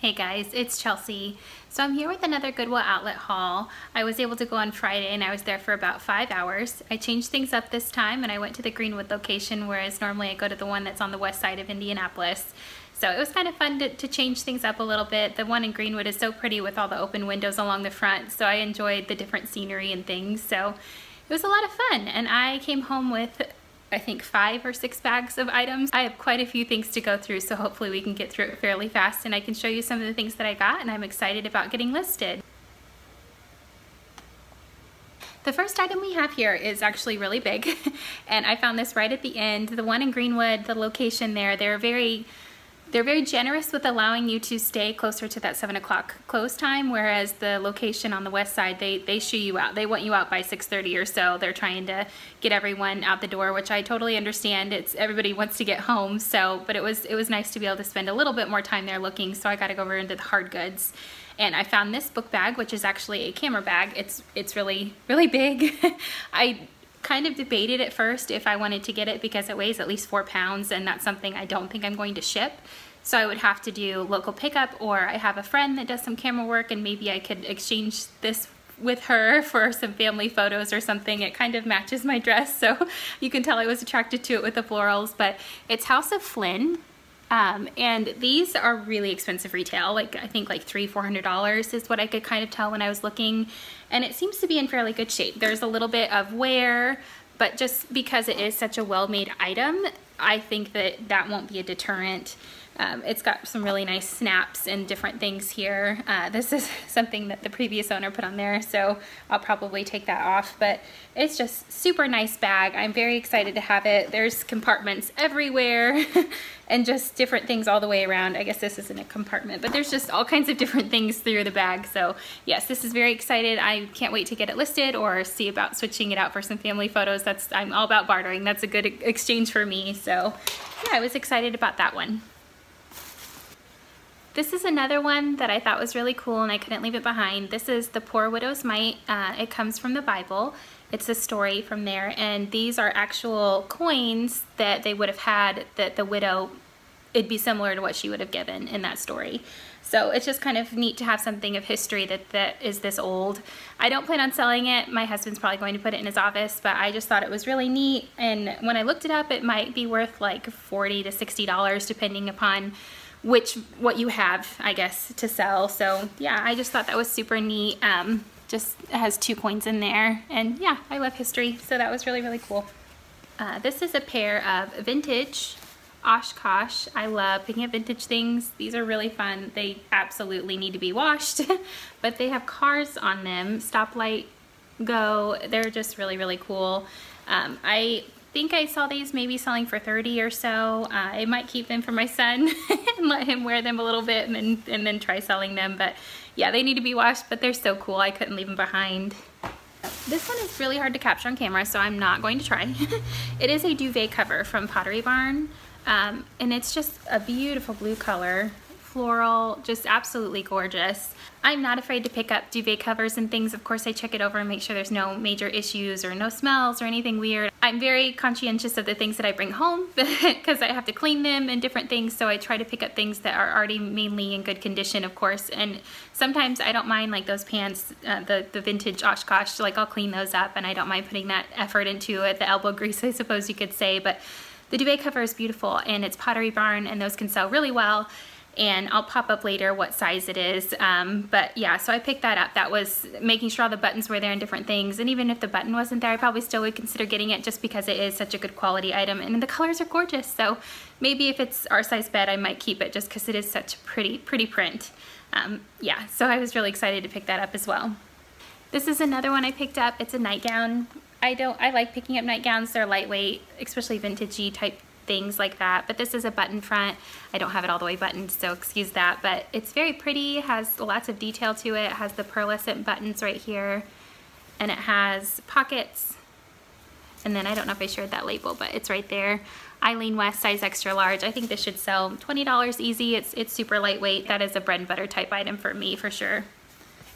Hey guys, it's Chelsea. So I'm here with another Goodwill Outlet haul. I was able to go on Friday and I was there for about 5 hours. I changed things up this time and I went to the Greenwood location, whereas normally I go to the one that's on the west side of Indianapolis. So it was kind of fun to change things up a little bit. The one in Greenwood is so pretty with all the open windows along the front, so I enjoyed the different scenery and things. So it was a lot of fun, and I came home with I think 5 or 6 bags of items. I have quite a few things to go through, so hopefully we can get through it fairly fast and I can show you some of the things that I got and I'm excited about getting listed. The first item we have here is actually really big and I found this right at the end. The one in Greenwood, the location there, they're very generous with allowing you to stay closer to that 7 o'clock close time, whereas the location on the west side, they shoo you out. They want you out by 6:30 or so. They're trying to get everyone out the door, which I totally understand. Everybody wants to get home, but it was nice to be able to spend a little bit more time there looking, so I got to go over into the hard goods. And I found this book bag, which is actually a camera bag. It's really, really big. I kind of debated at first if I wanted to get it because it weighs at least 4 pounds and that's something I don't think I'm going to ship. So I would have to do local pickup, or I have a friend that does some camera work and maybe I could exchange this with her for some family photos or something. It kind of matches my dress, so you can tell I was attracted to it with the florals. But it's House of Flynn. And these are really expensive retail, I think like $300–400 is what I could kind of tell when I was looking, and it seems to be in fairly good shape. There's a little bit of wear, but just because it is such a well-made item, I think that won't be a deterrent. It's got some really nice snaps and different things here. This is something that the previous owner put on there, so I'll probably take that off, but it's just super nice bag. I'm very excited to have it. There's compartments everywhere and just different things all the way around. I guess this isn't a compartment, but there's just all kinds of different things through the bag. So yes, this is very excited. I can't wait to get it listed or see about switching it out for some family photos. I'm all about bartering. That's a good exchange for me. So yeah, I was excited about that one. This is another one that I thought was really cool and I couldn't leave it behind. This is The Poor Widow's Mite. It comes from the Bible. It's a story from there, and these are actual coins that they would have had that the widow, it'd be similar to what she would have given in that story. So it's just kind of neat to have something of history that is this old. I don't plan on selling it. My husband's probably going to put it in his office, but I just thought it was really neat. And when I looked it up, it might be worth like $40 to $60 depending upon what you have, I guess, to sell. So yeah, I just thought that was super neat. Just has 2 coins in there, and yeah, I love history, so that was really, really cool. This is a pair of vintage Oshkosh. I love picking up vintage things. These are really fun. They absolutely need to be washed, but they have cars on them. Stoplight Go. They're just really, really cool. I think I saw these maybe selling for $30 or so. I might keep them for my son and let him wear them a little bit and then try selling them. But yeah, they need to be washed, but they're so cool. I couldn't leave them behind. This one is really hard to capture on camera, so I'm not going to try. It is a duvet cover from Pottery Barn, and it's just a beautiful blue color. Floral, just absolutely gorgeous. I'm not afraid to pick up duvet covers and things. Of course, I check it over and make sure there's no major issues or no smells or anything weird. I'm very conscientious of the things that I bring home because I have to clean them and different things, so I try to pick up things that are already mainly in good condition, of course. And sometimes I don't mind, like those pants, the vintage Oshkosh, like I'll clean those up and I don't mind putting that effort into it, the elbow grease, I suppose you could say. But the duvet cover is beautiful and it's Pottery Barn, and those can sell really well. And I'll pop up later what size it is. But yeah, so I picked that up. That was making sure all the buttons were there and different things. And even if the button wasn't there, I probably still would consider getting it just because it is such a good quality item. And the colors are gorgeous. So maybe if it's our size bed, I might keep it just because it is such a pretty print. Yeah, so I was really excited to pick that up as well. This is another one I picked up. It's a nightgown. I like picking up nightgowns. They're lightweight, especially vintagey type things like that, but this is a button front. I don't have it all the way buttoned, so excuse that, but it's very pretty, has lots of detail to it. It has the pearlescent buttons right here, and it has pockets, and then I don't know if I shared that label, but it's right there. Eileen West, size extra large. I think this should sell $20 easy. It's super lightweight. That is a bread and butter type item for me for sure.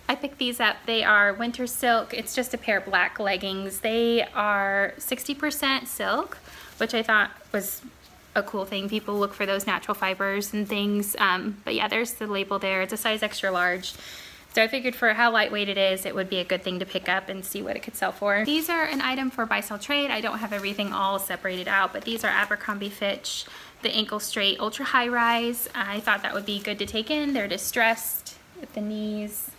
I picked these up. They are winter silk. It's just a pair of black leggings. They are 60% silk, which I thought was a cool thing. People look for those natural fibers and things. But yeah, there's the label there. It's a size extra large. So I figured for how lightweight it is, it would be a good thing to pick up and see what it could sell for. These are an item for buy, sell, trade. I don't have everything all separated out, but these are Abercrombie Fitch, the ankle straight ultra high rise. I thought that would be good to take in. They're distressed at the knees.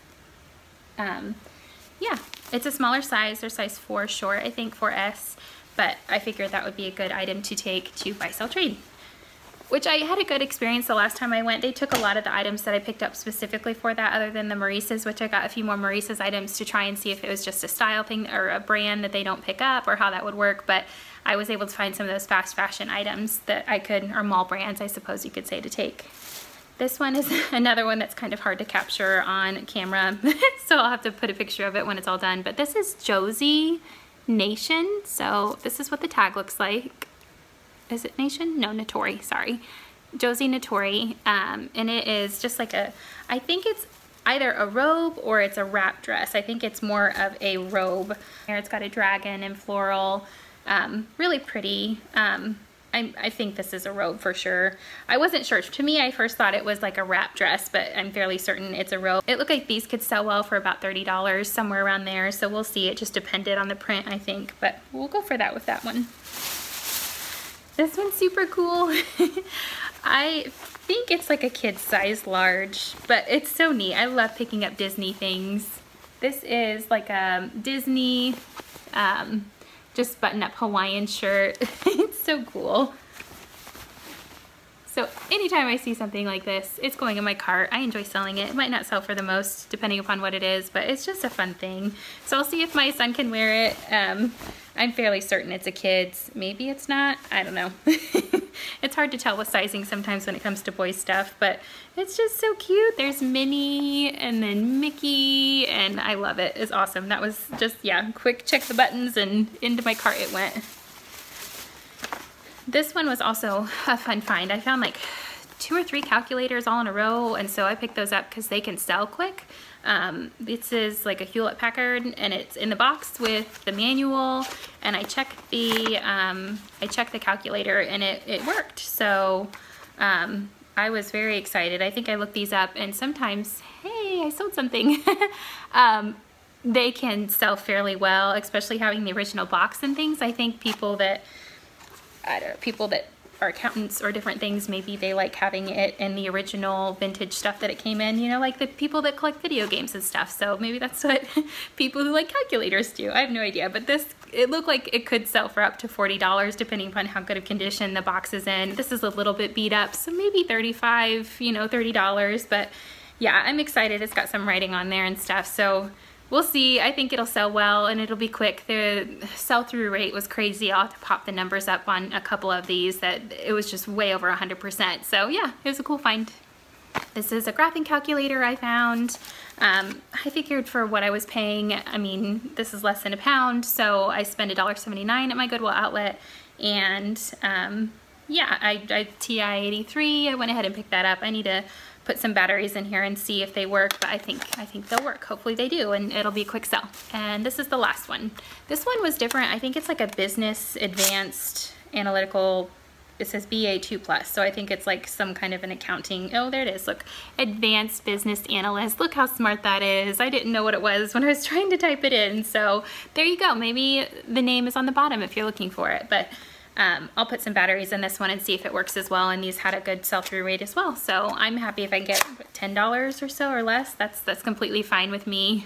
Yeah, it's a smaller size. They're size 4 short, I think 4S, but I figured that would be a good item to take to buy, sell, trade. Which I had a good experience the last time I went. They took a lot of the items that I picked up specifically for that, other than the Maurice's, which I got a few more Maurice's items to try and see if it was just a style thing or a brand that they don't pick up or how that would work. But I was able to find some of those fast fashion items that I could, or mall brands, I suppose you could say, to take. This one is another one that's kind of hard to capture on camera, so I'll have to put a picture of it when it's all done. But this is Josie Nation, so this is what the tag looks like. Is it Nation? No, Natori, sorry. Josie Natori, and it is just like a, I think it's either a robe or it's a wrap dress. I think it's more of a robe. Here it's got a dragon and floral, really pretty. I think this is a robe for sure. I wasn't sure. To me, I first thought it was like a wrap dress, but I'm fairly certain it's a robe. It looked like these could sell well for about $30, somewhere around there. So we'll see. It just depended on the print, I think, but we'll go for that with that one. This one's super cool. I think it's like a kid's size large, but it's so neat. I love picking up Disney things. This is like a Disney, just button-up Hawaiian shirt. It's so cool. So anytime I see something like this, it's going in my cart. I enjoy selling it. It might not sell for the most, depending upon what it is, but it's just a fun thing. So I'll see if my son can wear it. I'm fairly certain it's a kid's. Maybe it's not. I don't know. It's hard to tell with sizing sometimes when it comes to boys stuff, but it's just so cute. There's Minnie and then Mickey, and I love it. It's awesome. That was just, yeah, quick check the buttons and into my cart it went. This one was also a fun find. I found like 2 or 3 calculators all in a row, and so I picked those up because they can sell quick. This is like a Hewlett Packard, and it's in the box with the manual, and I checked the calculator, and it worked. So I was very excited. I think I looked these up, and sometimes, hey, I sold something. They can sell fairly well, especially having the original box and things. I think people that are accountants or different things, maybe they like having it in the original vintage stuff that it came in, you know, like the people that collect video games and stuff. So maybe that's what people who like calculators do. I have no idea, but this, it looked like it could sell for up to $40 depending upon how good of condition the box is in. This is a little bit beat up, so maybe $35, you know, $30, but yeah, I'm excited. It's got some writing on there and stuff, so we'll see. I think it'll sell well and it'll be quick. The sell-through rate was crazy. I'll have to pop the numbers up on a couple of these that it was just way over 100%. So yeah, it was a cool find. This is a graphing calculator I found. I figured for what I was paying, I mean, this is less than £1, so I spent $1.79 at my Goodwill Outlet, and yeah, I TI-83, I went ahead and picked that up. I need to put some batteries in here and see if they work, but I think they'll work. Hopefully they do, and it'll be a quick sell. And this is the last one. This one was different. I think it's like a business advanced analytical, it says BA2+, so I think it's like some kind of an accounting, oh, there it is, look, advanced business analyst. Look how smart that is. I didn't know what it was when I was trying to type it in, so there you go. Maybe the name is on the bottom if you're looking for it, but I'll put some batteries in this one and see if it works as well, and these had a good sell-through rate as well, so I'm happy if I get $10 or so or less. That's completely fine with me.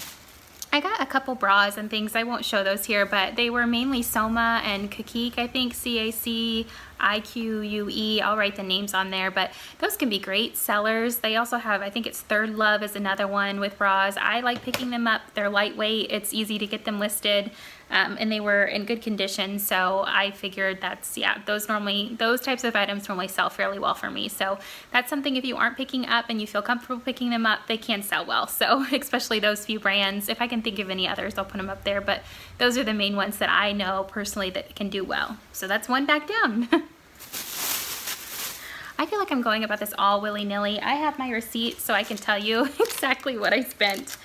I got a couple bras and things. I won't show those here, but they were mainly Soma and Kakik, I think, CACIQUE. I'll write the names on there, but those can be great sellers. They also have, I think it's Third Love is another one with bras. I like picking them up. They're lightweight. It's easy to get them listed, and they were in good condition, so I figured that's, yeah, those types of items normally sell fairly well for me. So that's something, if you aren't picking up and you feel comfortable picking them up, they can sell well. So especially those few brands. If I can think of any others, I'll put them up there, but those are the main ones that I know personally that can do well. So that's one back down. I feel like I'm going about this all willy-nilly. I have my receipt, so I can tell you exactly what I spent.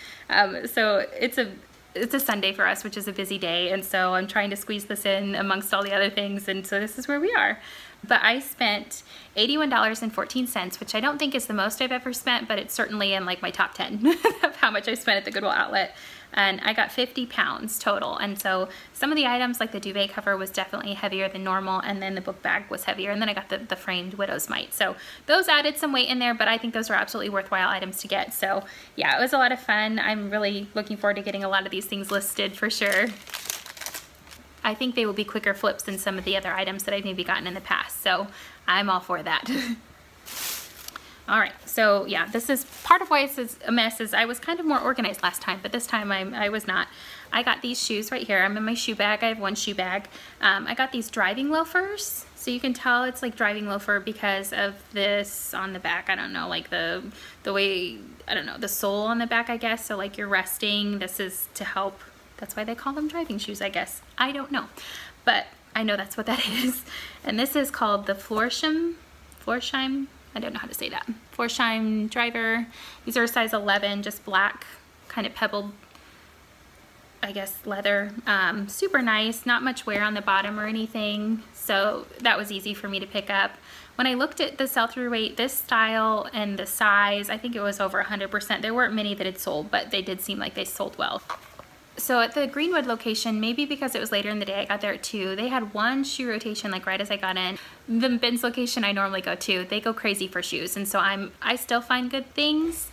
So it's a Sunday for us, which is a busy day, and so I'm trying to squeeze this in amongst all the other things, and so this is where we are. But I spent $81.14, which I don't think is the most I've ever spent, but it's certainly in like my top 10 of how much I spent at the Goodwill Outlet. And I got 50 pounds total. And so some of the items, like the duvet cover, was definitely heavier than normal, and then the book bag was heavier, and then I got the framed widow's mite. So those added some weight in there, but I think those are absolutely worthwhile items to get. So yeah, it was a lot of fun. I'm really looking forward to getting a lot of these things listed for sure. I think they will be quicker flips than some of the other items that I've maybe gotten in the past, so I'm all for that. All right, so yeah, this is part of why it's a mess is I was kind of more organized last time, but this time I was not. I got these shoes right here. I'm in my shoe bag. I have one shoe bag. I got these driving loafers, so you can tell it's like driving loafer because of this on the back. I don't know, like the way, I don't know, the sole on the back, I guess. So like you're resting, this is to help. That's why they call them driving shoes, I guess. I don't know, but I know that's what that is. And this is called the Florsheim, I don't know how to say that. Florsheim driver. These are a size 11, just black, kind of pebbled, I guess, leather. Super nice, not much wear on the bottom or anything. So that was easy for me to pick up. When I looked at the sell-through rate, this style and the size, I think it was over 100%. There weren't many that had sold, but they did seem like they sold well. So at the Greenwood location, maybe because it was later in the day, I got there at 2, they had one shoe rotation like right as I got in. The bins location I normally go to, they go crazy for shoes, and so I still find good things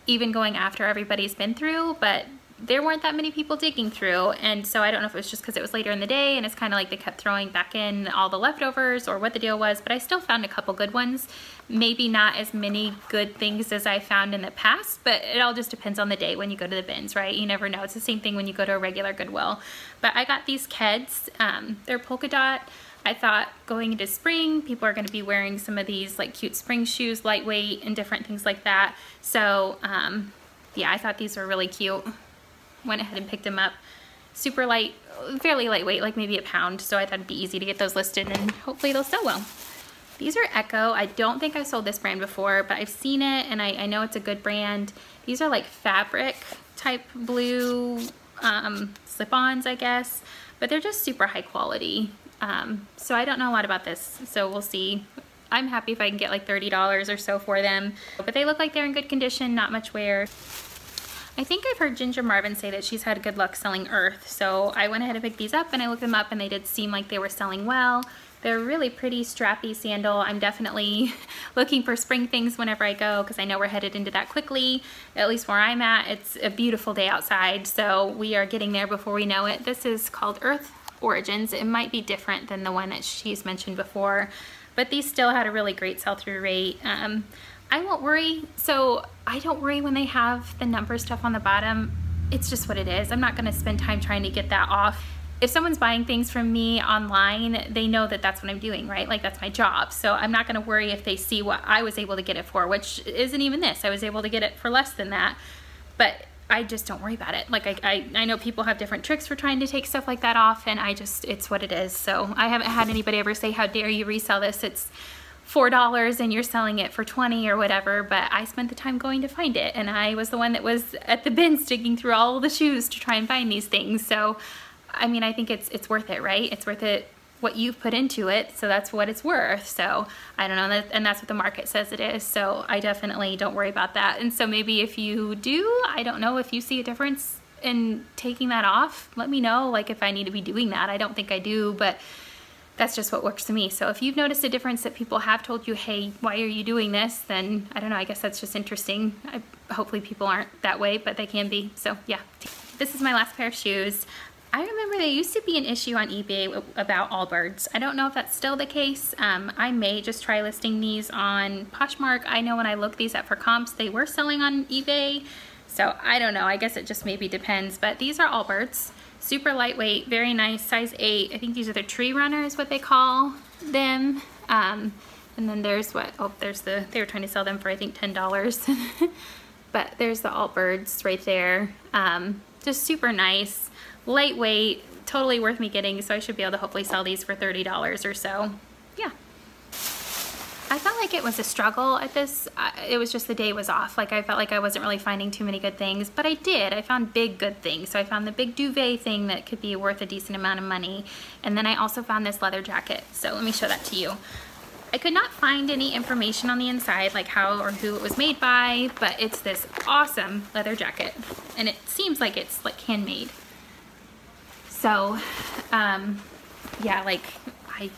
even going after everybody's been through, but there weren't that many people digging through, and so I don't know if it was just because it was later in the day and it's kind of like they kept throwing back in all the leftovers or what the deal was, but I still found a couple good ones. Maybe not as many good things as I found in the past, but it all just depends on the day when you go to the bins, right? You never know. It's the same thing when you go to a regular Goodwill. But I got these Keds. They're polka dot. I thought going into spring, people are going to be wearing some of these like cute spring shoes, lightweight and different things like that. So yeah, I thought these were really cute. Went ahead and picked them up. Super light, fairly lightweight, like maybe a pound. So I thought it'd be easy to get those listed and hopefully they'll sell well. These are Echo. I don't think I sold this brand before, but I've seen it and I know it's a good brand. These are like fabric type blue slip-ons, I guess, but they're just super high quality. So I don't know a lot about this, so we'll see. I'm happy if I can get like $30 or so for them, but they look like they're in good condition, not much wear. I think I've heard Ginger Marvin say that she's had good luck selling Earth, so I went ahead and picked these up and I looked them up and they did seem like they were selling well. They're really pretty strappy sandal. I'm definitely looking for spring things whenever I go because I know we're headed into that quickly. At least where I'm at, it's a beautiful day outside, so we are getting there before we know it. This is called Earth Origins. It might be different than the one that she's mentioned before, but these still had a really great sell-through rate. I won't worry. So I don't worry when they have the number stuff on the bottom. It's just what it is. I'm not going to spend time trying to get that off. If someone's buying things from me online, they know that that's what I'm doing, right? Like that's my job. So I'm not going to worry if they see what I was able to get it for, which isn't even this. I was able to get it for less than that, but I just don't worry about it. Like I know people have different tricks for trying to take stuff like that off, and it's what it is. So I haven't had anybody ever say, how dare you resell this? It's $4 and you're selling it for $20 or whatever, but I spent the time going to find it, and I was the one that was at the bins digging through all the shoes to try and find these things. So I mean, I think it's worth it, right? It's worth it what you've put into it, so that's what it's worth. So I don't know, and that's what the market says it is, so I definitely don't worry about that. And so maybe if you do, I don't know, if you see a difference in taking that off, let me know, like if I need to be doing that. I don't think I do, but that's just what works for me. So if you've noticed a difference that people have told you, hey, why are you doing this? Then I don't know, I guess that's just interesting. Hopefully people aren't that way, but they can be. So yeah, this is my last pair of shoes. I remember there used to be an issue on eBay about Allbirds. I don't know if that's still the case. I may just try listing these on Poshmark. I know when I looked these up for comps, they were selling on eBay. So I don't know, I guess it just maybe depends. But these are Allbirds, super lightweight, very nice, size 8. I think these are the tree runners, what they call them. And then there's what, oh, there's they were trying to sell them for I think $10. But there's the Allbirds right there. Just super nice. Lightweight, totally worth me getting, so I should be able to hopefully sell these for $30 or so. Yeah. I felt like it was a struggle at this. It was just the day was off. Like I felt like I wasn't really finding too many good things, but I did. I found big good things. So I found the big duvet thing that could be worth a decent amount of money. And then I also found this leather jacket. So let me show that to you. I could not find any information on the inside, like how or who it was made by, but it's this awesome leather jacket, and it seems like it's like handmade. So, yeah, like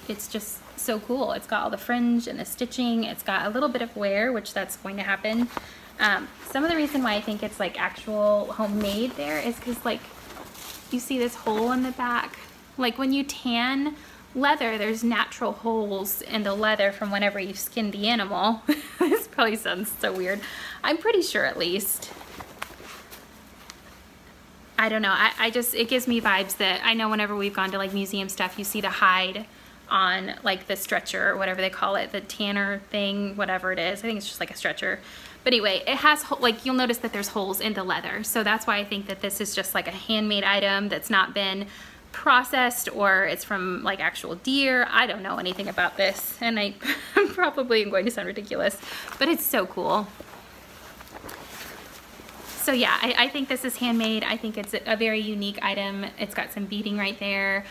it's just so cool. It's got all the fringe and the stitching. It's got a little bit of wear, which that's going to happen. Some of the reason why I think it's like actual homemade there is because like you see this hole in the back. Like when you tan leather, there's natural holes in the leather from whenever you've skinned the animal. This probably sounds so weird. I'm pretty sure, at least. I don't know. It gives me vibes that I know whenever we've gone to like museum stuff, you see the hide on like the stretcher or whatever they call it, the tanner thing, whatever it is. I think it's just like a stretcher. But anyway, it has, like, you'll notice that there's holes in the leather. So that's why I think that this is just like a handmade item that's not been processed, or it's from like actual deer. I don't know anything about this, and I'm probably going to sound ridiculous, but it's so cool. So yeah, I think this is handmade. I think it's a very unique item. It's got some beading right there.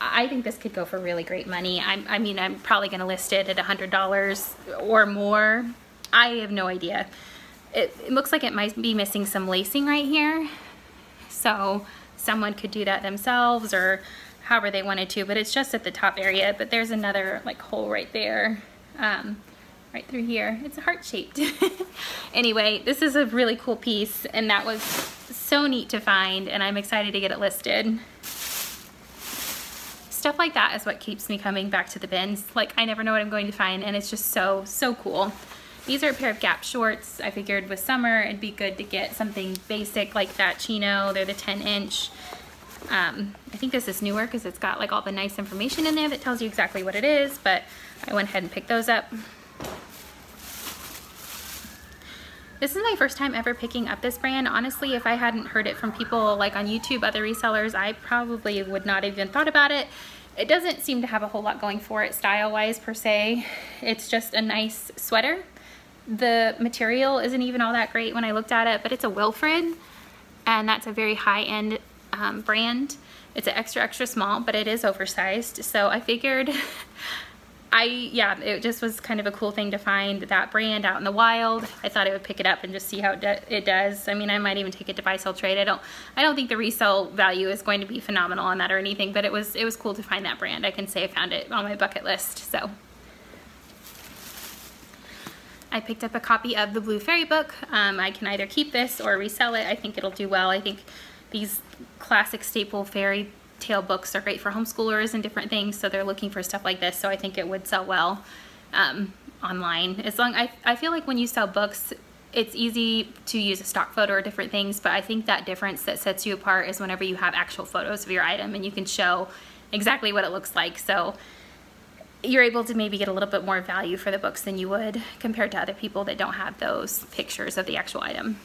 I think this could go for really great money. I mean, I'm probably gonna list it at $100 or more. I have no idea. It looks like it might be missing some lacing right here. So someone could do that themselves or however they wanted to, but it's just at the top area. But there's another like hole right there, right through here. It's heart-shaped. Anyway, this is a really cool piece, and that was so neat to find, and I'm excited to get it listed. Stuff like that is what keeps me coming back to the bins. Like, I never know what I'm going to find, and it's just so, so cool. These are a pair of Gap shorts. I figured with summer it'd be good to get something basic like that chino. They're the 10-inch. I think this is newer because it's got like all the nice information in there that tells you exactly what it is, but I went ahead and picked those up. This is my first time ever picking up this brand. Honestly, if I hadn't heard it from people like on YouTube, other resellers, I probably would not have even thought about it. It doesn't seem to have a whole lot going for it style-wise per se. It's just a nice sweater. The material isn't even all that great when I looked at it, but it's a Wilfred, and that's a very high-end brand. It's an extra, extra small, but it is oversized. So I figured, yeah, it just was kind of a cool thing to find that brand out in the wild. I thought I would pick it up and just see how it does. I mean, I might even take it to buy, sell, trade. I don't think the resale value is going to be phenomenal on that or anything, but it was cool to find that brand. I can say I found it on my bucket list. So I picked up a copy of the Blue Fairy book. I can either keep this or resell it. I think it'll do well. I think these classic staple fairy tale books are great for homeschoolers and different things, so they're looking for stuff like this, so I think it would sell well online. I feel like when you sell books, it's easy to use a stock photo or different things, but I think that difference that sets you apart is whenever you have actual photos of your item and you can show exactly what it looks like. So you're able to maybe get a little bit more value for the books than you would compared to other people that don't have those pictures of the actual item.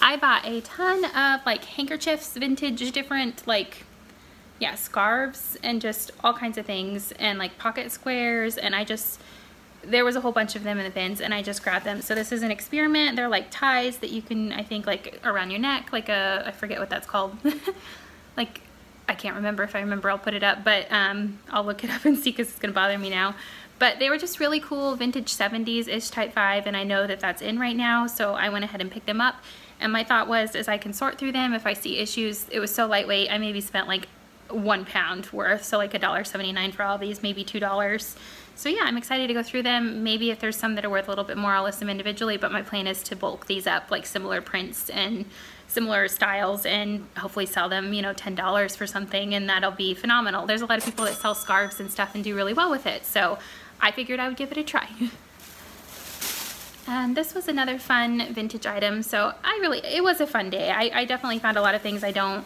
I bought a ton of like handkerchiefs, vintage, different like, yeah, scarves and just all kinds of things, and like pocket squares, and there was a whole bunch of them in the bins and I just grabbed them. So this is an experiment. They're like ties that you can, I think, like around your neck, like I forget what that's called. Like, I can't remember. If I remember, I'll put it up, but I'll look it up and see because it's gonna bother me now. But they were just really cool, vintage 70s-ish type vibe, and I know that that's in right now, so I went ahead and picked them up. And my thought was, as I can sort through them, if I see issues, it was so lightweight, I maybe spent like £1 worth, so like $1.79 for all these, maybe $2. So yeah, I'm excited to go through them. Maybe if there's some that are worth a little bit more, I'll list them individually, but my plan is to bulk these up, like similar prints and similar styles, and hopefully sell them, you know, $10 for something, and that'll be phenomenal. There's a lot of people that sell scarves and stuff and do really well with it, so I figured I would give it a try. And this was another fun vintage item, so it was a fun day. I definitely found a lot of things I don't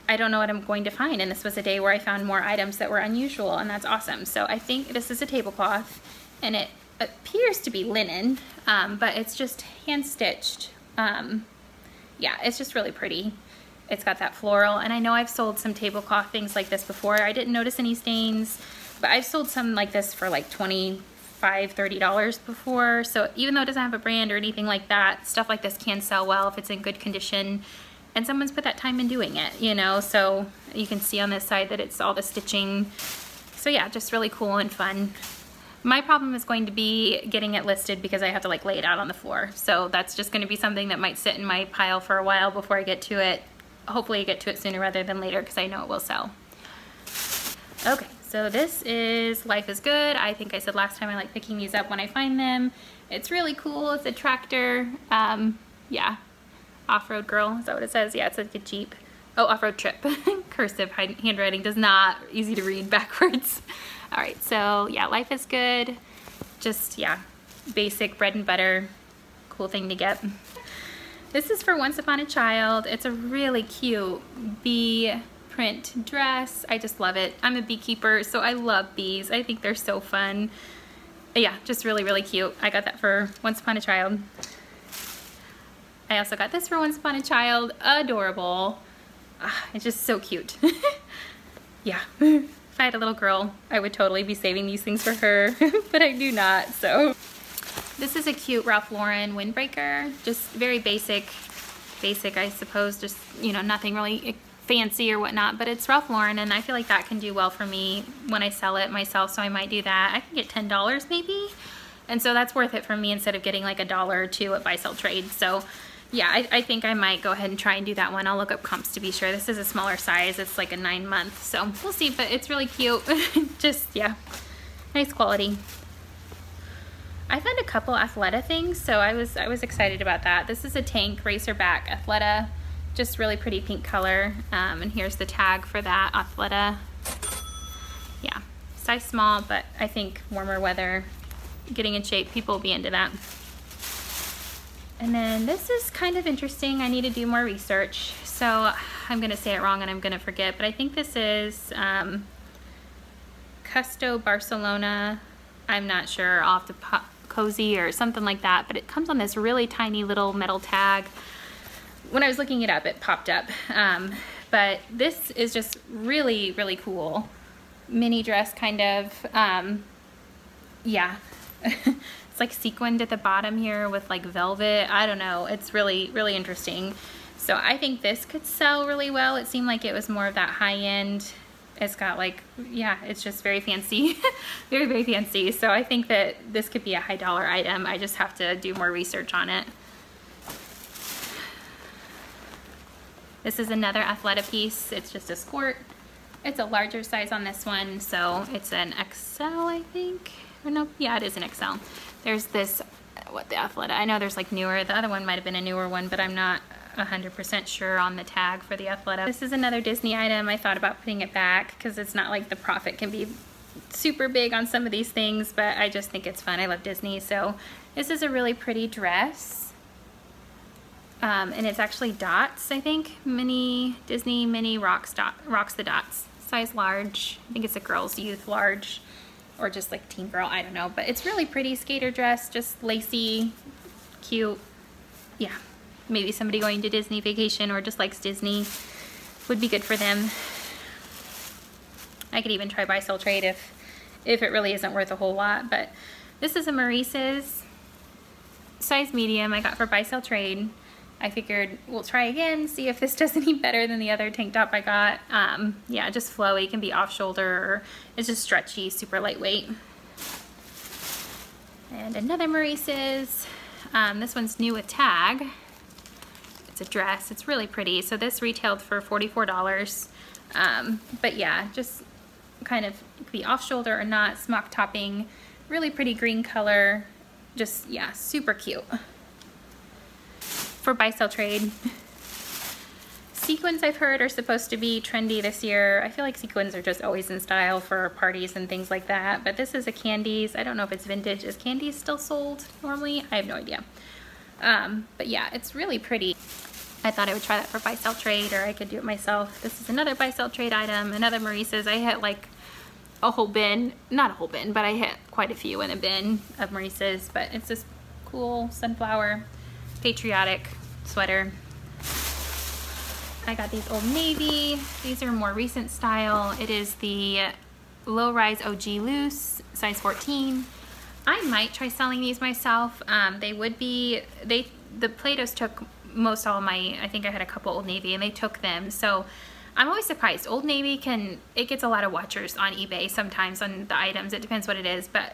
know what I'm going to find, and this was a day where I found more items that were unusual, and that's awesome. So I think this is a tablecloth, and it appears to be linen, but it's just hand stitched. Yeah, it's just really pretty. It's got that floral, and I know I've sold some tablecloth things like this before. I didn't notice any stains, but I've sold some like this for like $25, $30 before. So even though it doesn't have a brand or anything like that, stuff like this can sell well if it's in good condition and someone's put that time in doing it, you know. So you can see on this side that it's all the stitching. So yeah, just really cool and fun. My problem is going to be getting it listed because I have to like lay it out on the floor. So that's just going to be something that might sit in my pile for a while before I get to it. Hopefully I get to it sooner rather than later because I know it will sell. Okay, so this is Life is Good. I think I said last time I like picking these up when I find them. It's really cool. It's a tractor. Yeah, off-road girl, is that what it says? Yeah, it's like a Jeep. Oh, off-road trip. Cursive handwriting does not easy to read backwards. All right, so yeah, Life is Good. Just, yeah, basic bread and butter, cool thing to get. This is for Once Upon a Child. It's a really cute bee print dress. I just love it. I'm a beekeeper, so I love bees. I think they're so fun. Yeah, just really, really cute. I got that for Once Upon a Child. I also got this for Once Upon a Child. Adorable. It's just so cute. Yeah. If I had a little girl, I would totally be saving these things for her, but I do not, so. This is a cute Ralph Lauren windbreaker. Just very basic, I suppose, just, you know, nothing really fancy or whatnot, but it's Ralph Lauren, and I feel like that can do well for me when I sell it myself, so I might do that. I can get $10 maybe, and so that's worth it for me instead of getting like $1 or $2 at Buy Sell Trade. So yeah, I think I might go ahead and try and do that one. I'll look up comps to be sure. This is a smaller size. It's like a 9-month, so we'll see, but it's really cute. Just, yeah, nice quality. I found a couple Athleta things, so I was excited about that. This is a tank racerback Athleta, just really pretty pink color, and here's the tag for that Athleta. Yeah, size small, but I think warmer weather, getting in shape, people will be into that. And then this is kind of interesting. I need to do more research, so I'm gonna say it wrong and I'm gonna forget, but I think this is Custo Barcelona. I'm not sure, I'll have to cozy or something like that, but it comes on this really tiny little metal tag. When I was looking it up, it popped up. But this is just really, really cool. Mini dress kind of, yeah. It's like sequined at the bottom here with like velvet. I don't know, it's really, really interesting. So I think this could sell really well. It seemed like it was more of that high end. It's got like, yeah, it's just very fancy. Very, very fancy. So I think that this could be a high dollar item. I just have to do more research on it. This is another Athleta piece. It's just a skirt. It's a larger size on this one, so it's an XL, I think. Or no, yeah, it is an XL. There's this, what the Athleta, I know there's like newer. The other one might have been a newer one, but I'm not 100% sure on the tag for the Athleta. This is another Disney item. I thought about putting it back because it's not like the profit can be super big on some of these things, but I just think it's fun. I love Disney. So this is a really pretty dress. And it's actually dots, I think. Mini Disney Mini Rocks the Dots. Size large. I think it's a girl's youth large, or just like teen girl, I don't know. But it's really pretty skater dress, just lacy, cute. Yeah, maybe somebody going to Disney vacation or just likes Disney would be good for them. I could even try Buy Sell Trade if it really isn't worth a whole lot. But this is a Maurice's size medium I got for Buy Sell Trade. I figured we'll try again, see if this does any better than the other tank top I got. Yeah, just flowy, can be off shoulder, or it's just stretchy, super lightweight. And another Maurice's. This one's new with tag. It's a dress, it's really pretty. So this retailed for $44. But yeah, just kind of could be off shoulder or not, smock topping, really pretty green color. Just, yeah, super cute. For Buy Sell Trade. Sequins, I've heard, are supposed to be trendy this year. I feel like sequins are just always in style for parties and things like that. But this is a Candies. I don't know if it's vintage. Is Candies still sold normally? I have no idea. But yeah, it's really pretty. I thought I would try that for Buy Sell Trade, or I could do it myself. This is another Buy Sell Trade item. Another Maurice's. I hit like a whole bin. Not a whole bin, but I hit quite a few in a bin of Maurice's. But it's this cool sunflower patriotic sweater. I got these Old Navy. These are more recent style. It is the low rise OG loose, size 14. I might try selling these myself. They would be, the Play-Dohs took most all of my, I think I had a couple Old Navy and they took them. So I'm always surprised. Old Navy it gets a lot of watchers on eBay sometimes on the items. It depends what it is, but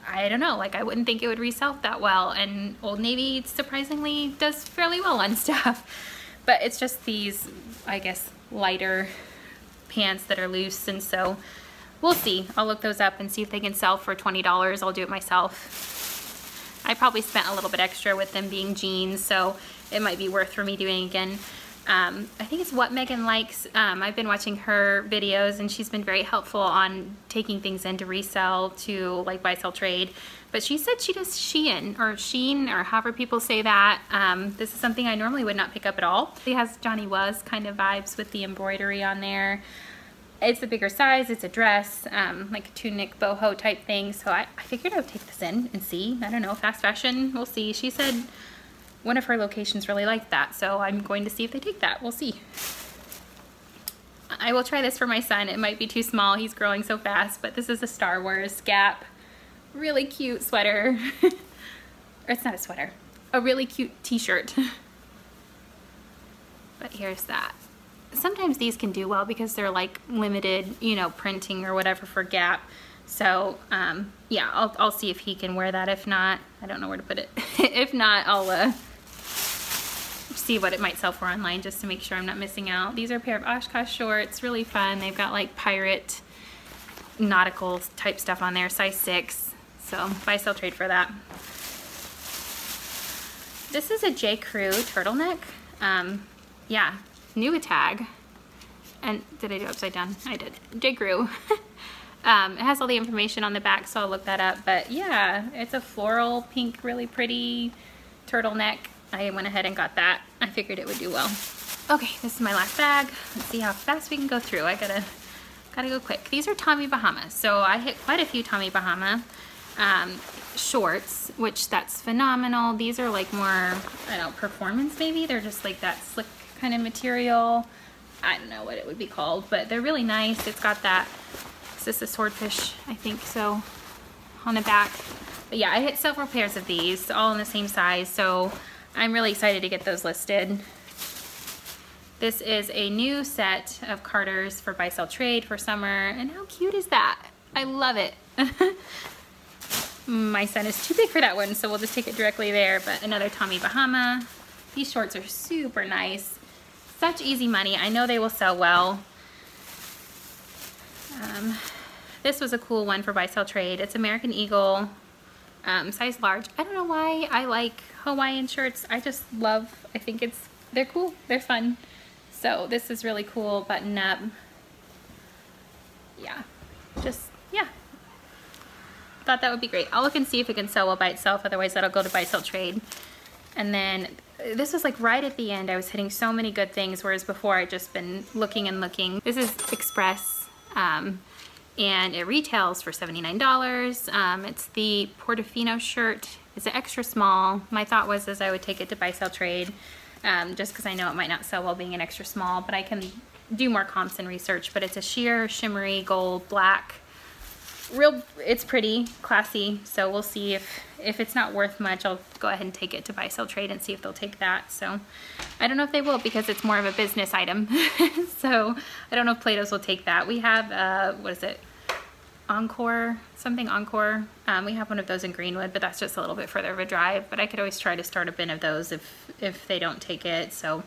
I don't know, like I wouldn't think it would resell that well, and Old Navy surprisingly does fairly well on stuff. But it's just these, I guess, lighter pants that are loose, and so we'll see. I'll look those up and see if they can sell for $20. I'll do it myself. I probably spent a little bit extra with them being jeans, so it might be worth for me doing again. I think it's What Megan Likes. I've been watching her videos, and she's been very helpful on taking things into resell to like buy, sell, trade. But she said she does Shein or however people say that. This is something I normally would not pick up at all. It has Johnny Was kind of vibes with the embroidery on there. It's a bigger size, it's a dress, like a tunic boho type thing. So I figured I would take this in and see. I don't know, fast fashion, we'll see. She said one of her locations really liked that, so I'm going to see if they take that. We'll see. I will try this for my son. It might be too small, he's growing so fast, but this is a Star Wars Gap. Really cute sweater. Or it's not a sweater. A really cute t-shirt. But here's that. Sometimes these can do well because they're like limited, you know, printing or whatever for Gap. So yeah, I'll see if he can wear that. If not, I don't know where to put it. If not, I'll see what it might sell for online just to make sure I'm not missing out. These are a pair of Oshkosh shorts, really fun. They've got like pirate nautical type stuff on there, size 6. So buy, sell, trade for that. This is a J. Crew turtleneck. Yeah, new a tag. And did I do upside down? I did. J. Crew. It has all the information on the back, so I'll look that up. But yeah, it's a floral pink, really pretty turtleneck. I went ahead and got that. I figured it would do well. Okay, this is my last bag. Let's see how fast we can go through. I gotta go quick. These are Tommy Bahama. So I hit quite a few Tommy Bahama shorts, which that's phenomenal. These are like more, I don't know, performance maybe. They're just like that slick kind of material. I don't know what it would be called, but they're really nice. It's got that, is this a swordfish? I think so, on the back. But yeah, I hit several pairs of these, all in the same size, so I'm really excited to get those listed. This is a new set of Carters for buy, sell, trade for summer, and how cute is that? I love it. My son is too big for that one, so we'll just take it directly there. But another Tommy Bahama. These shorts are super nice. Such easy money. I know they will sell well. This was a cool one for buy, sell, trade. It's American Eagle, size large. I don't know why I like Hawaiian shirts. I just love, I think they're cool, they're fun. So this is really cool, button up. Yeah, yeah. Thought that would be great. I'll look and see if it can sell well by itself, otherwise that'll go to buy, sell, trade. And then this was like right at the end. I was hitting so many good things, whereas before I'd just been looking and looking. This is Express, and it retails for $79. It's the Portofino shirt. It's an extra small. My thought was I would take it to buy, sell, trade, just because I know it might not sell well being an extra small, but I can do more comps and research. But it's a sheer, shimmery, gold, black. It's pretty, classy, so we'll see if it's not worth much, I'll go ahead and take it to buy, sell, trade and see if they'll take that. So I don't know if they will because it's more of a business item. So I don't know if Plato's will take that. We have, what is it? Encore, something Encore. We have one of those in Greenwood, but that's just a little bit further of a drive, but I could always try to start a bin of those if they don't take it. So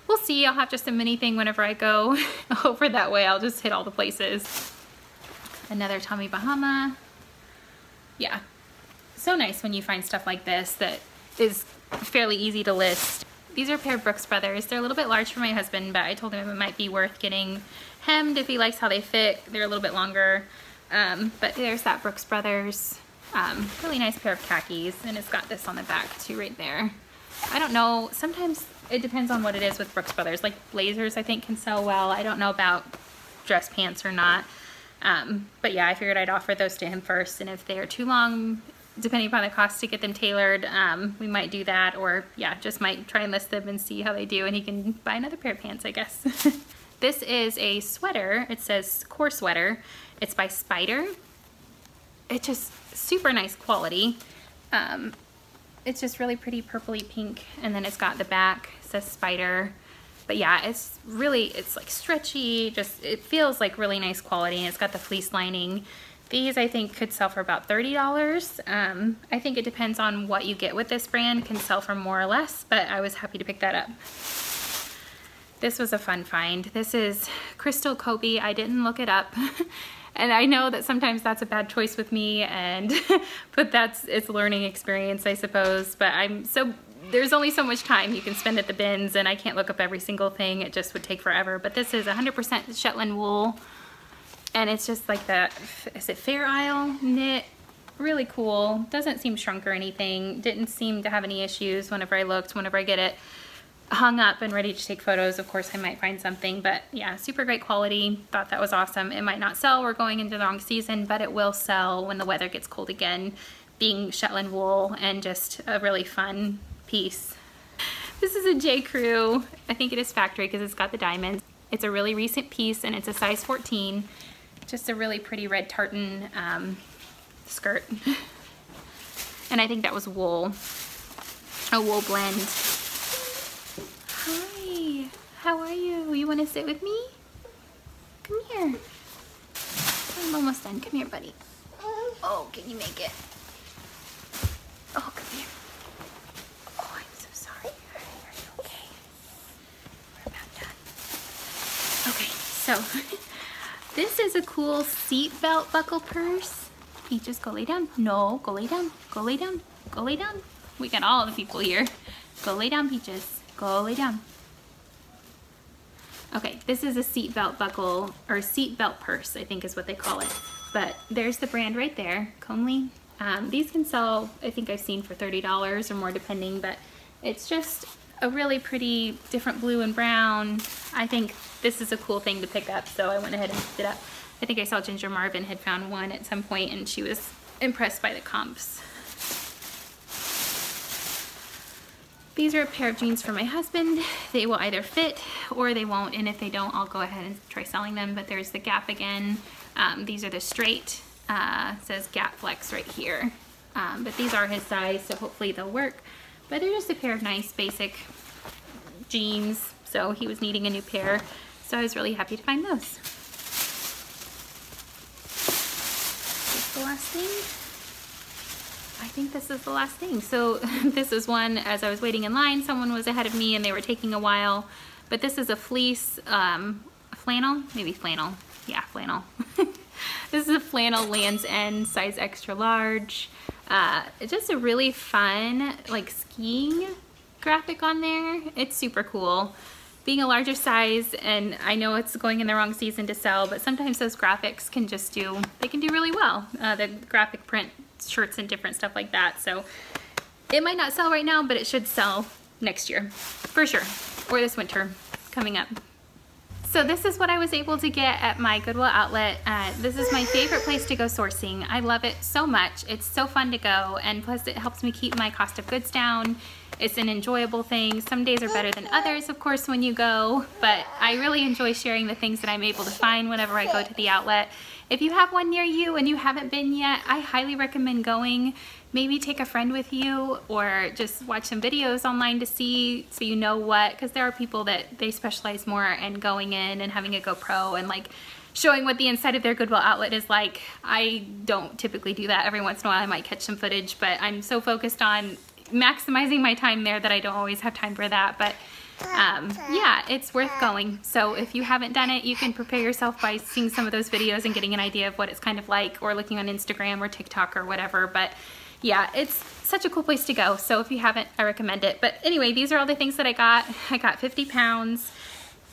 we'll see. I'll have just a mini thing whenever I go over that way. I'll just hit all the places. Another Tommy Bahama. Yeah, so nice when you find stuff like this that is fairly easy to list. These are a pair of Brooks Brothers. They're a little bit large for my husband, but I told him it might be worth getting hemmed if he likes how they fit. They're a little bit longer, but there's that Brooks Brothers. Really nice pair of khakis, and it's got this on the back too right there. I don't know, sometimes it depends on what it is with Brooks Brothers. Like blazers I think can sell well. I don't know about dress pants or not. But yeah, I figured I'd offer those to him first, and if they are too long, depending upon the cost to get them tailored, we might do that, or yeah, just might try and list them and see how they do, and he can buy another pair of pants, I guess. This is a sweater. It says core sweater. It's by Spider. It's just super nice quality. It's just really pretty purpley pink, and then it's got the back, it says Spider. But yeah, it's like stretchy, just, it feels like really nice quality, and it's got the fleece lining. These I think could sell for about $30. I think it depends on what you get with this brand, can sell for more or less, but I was happy to pick that up. This was a fun find. This is Crystal Cobie. I didn't look it up. And I know that sometimes that's a bad choice with me, and but it's a learning experience, I suppose. But there's only so much time you can spend at the bins, and I can't look up every single thing. It just would take forever. But this is 100% Shetland wool, and it's just like that, is it Fair Isle knit? Really cool. Doesn't seem shrunk or anything. Didn't seem to have any issues whenever I looked. Whenever I get it hung up and ready to take photos, of course I might find something, but yeah, super great quality. Thought that was awesome. It might not sell, we're going into the wrong season, but it will sell when the weather gets cold again, being Shetland wool, and just a really fun piece. This is a J. Crew. I think it is factory because it's got the diamonds. It's a really recent piece, and it's a size 14. Just a really pretty red tartan skirt. And I think that was wool, a wool blend. Hi, how are you? You want to sit with me? Come here. I'm almost done. Come here, buddy. Oh, can you make it? Oh, come here. Oh, I'm so sorry. Are you okay? We're about done. Okay, so this is a cool seat belt buckle purse. Peaches, go lay down. No, go lay down. Go lay down. Go lay down. We got all the people here. Go lay down, Peaches. Go lay down. Okay, this is a seat belt buckle, or seat belt purse, I think is what they call it. But there's the brand right there, Comely. These can sell, I think I've seen for $30 or more depending, but it's just a really pretty different blue and brown. I think this is a cool thing to pick up, so I went ahead and picked it up. I think I saw Ginger Marvin had found one at some point, and she was impressed by the comps. These are a pair of jeans for my husband. They will either fit or they won't, and if they don't, I'll go ahead and try selling them. But there's the Gap again. These are the straight, it says Gap Flex right here. But these are his size, so hopefully they'll work. But they're just a pair of nice basic jeans, so he was needing a new pair. So I was really happy to find those. Is this the last thing? I think this is the last thing. So this is one, as I was waiting in line, someone was ahead of me and they were taking a while. But this is a fleece, flannel, maybe flannel. Yeah, flannel. This is a flannel Land's End, size extra large. It's just a really fun, like, skiing graphic on there. It's super cool. Being a larger size, and I know it's going in the wrong season to sell, but sometimes those graphics can just they can do really well. The graphic print shirts and different stuff like that. So it might not sell right now, but it should sell next year for sure, or this winter coming up. So this is what I was able to get at my Goodwill Outlet. This is my favorite place to go sourcing. I love it so much. It's so fun to go, and plus it helps me keep my cost of goods down. It's an enjoyable thing. Some days are better than others, of course, when you go, but I really enjoy sharing the things that I'm able to find whenever I go to the outlet. If you have one near you and you haven't been yet, I highly recommend going. Maybe take a friend with you, or just watch some videos online to see, so you know what, because there are people that they specialize more in going in and having a GoPro and like showing what the inside of their Goodwill Outlet is like. I don't typically do that. Every once in a while I might catch some footage, but I'm so focused on maximizing my time there that I don't always have time for that. But yeah, it's worth going. So if you haven't done it, you can prepare yourself by seeing some of those videos and getting an idea of what it's kind of like, or looking on Instagram or TikTok or whatever. But yeah, it's such a cool place to go. So if you haven't, I recommend it. But anyway, these are all the things that I got. I got 50 pounds.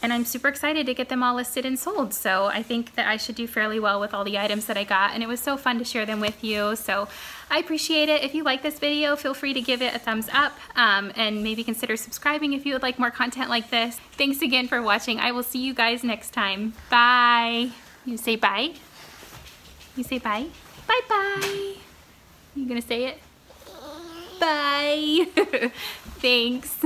And I'm super excited to get them all listed and sold. So I think that I should do fairly well with all the items that I got, and it was so fun to share them with you. So I appreciate it. If you like this video, feel free to give it a thumbs up, and maybe consider subscribing if you would like more content like this. Thanks again for watching. I will see you guys next time. Bye. You say bye? You say bye? Bye-bye. You gonna say it? Bye. Thanks.